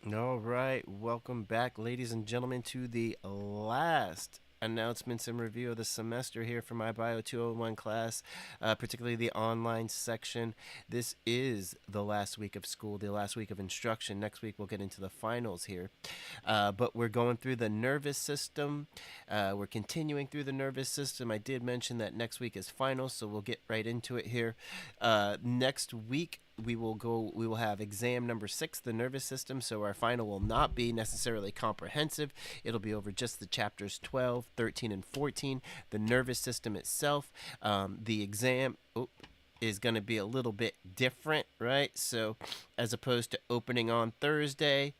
All right, welcome back, ladies and gentlemen, to the last announcements and review of the semester here for my Bio 201 class, particularly the online section. This is the last week of school, the last week of instruction. Next week, we'll get into the finals here. But we're going through the nervous system. We're continuing through the nervous system. I did mention that next week is finals, so we'll get right into it here. Next week, we will have exam number 6, the nervous system. So our final will not be necessarily comprehensive. It'll be over just the chapters 12, 13, and 14, the nervous system itself. The exam is going to be a little bit different, right? So as opposed to opening on Thursday.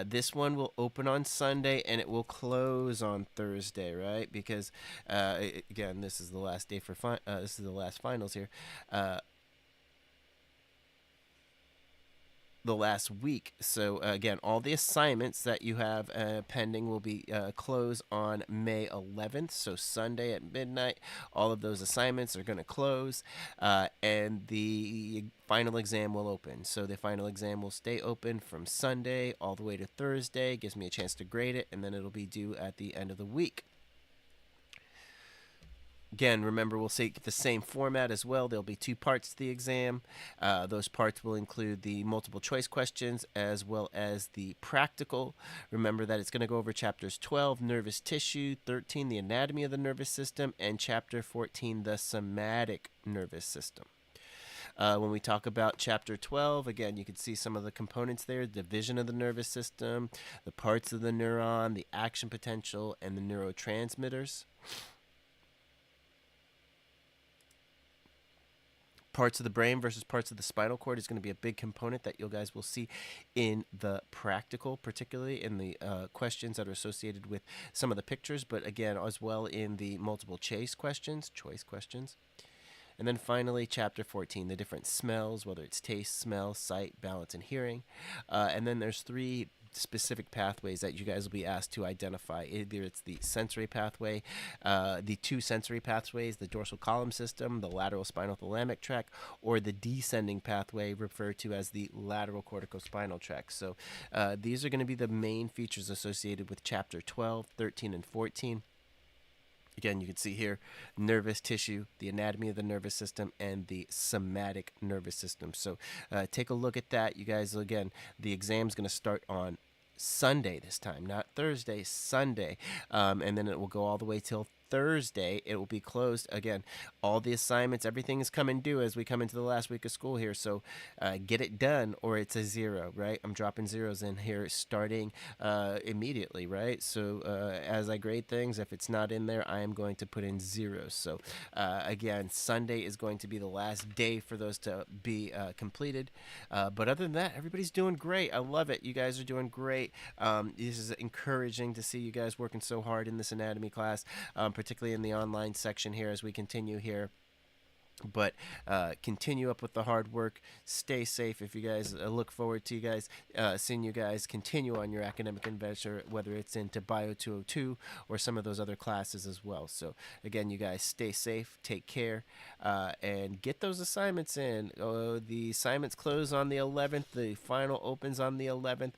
This one will open on Sunday and it will close on Thursday, right? Because again, this is the last day for this is the last finals here. The last week. So again, all the assignments that you have pending will be closed on May 11th. So Sunday at midnight, all of those assignments are going to close, and the final exam will open. So the final exam will stay open from Sunday all the way to Thursday. Gives me a chance to grade it, and then it'll be due at the end of the week. Again, remember, we'll take the same format as well. There'll be 2 parts to the exam. Those parts will include the multiple choice questions as well as the practical. Remember that it's going to go over chapters 12, nervous tissue, 13, the anatomy of the nervous system, and chapter 14, the somatic nervous system. When we talk about chapter 12, again, you can see some of the components there: division of the nervous system, the parts of the neuron, the action potential, and the neurotransmitters. Parts of the brain versus parts of the spinal cord is going to be a big component that you guys will see in the practical, particularly in the questions that are associated with some of the pictures, but again, as well in the multiple choice questions. And then finally, chapter 14, the different smells, whether it's taste, smell, sight, balance, and hearing. And then there's 3 specific pathways that you guys will be asked to identify. Either it's the sensory pathway, the 2 sensory pathways, the dorsal column system, the lateral spinal thalamic tract, or the descending pathway referred to as the lateral corticospinal tract. So these are going to be the main features associated with chapter 12, 13, and 14. Again, you can see here nervous tissue, the anatomy of the nervous system, and the somatic nervous system. So take a look at that. You guys, again, the exam's going to start on Sunday this time, not Thursday, Sunday. And then it will go all the way till Thursday. It will be closed. Again, all the assignments, everything is coming due as we come into the last week of school here. So get it done or it's a 0, right? I'm dropping zeros in here starting immediately, right? So as I grade things, if it's not in there, I am going to put in zeros. So again, Sunday is going to be the last day for those to be completed. But other than that, everybody's doing great. I love it. You guys are doing great. This is encouraging to see you guys working so hard in this anatomy class, particularly in the online section here as we continue here. But continue up with the hard work. Stay safe. If you guys look forward to you guys seeing you guys continue on your academic adventure, whether it's into Bio 202 or some of those other classes as well. So again, you guys stay safe, take care, and get those assignments in. The assignments close on the 11th. The final opens on the 11th.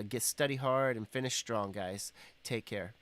Get study hard and finish strong, guys. Take care.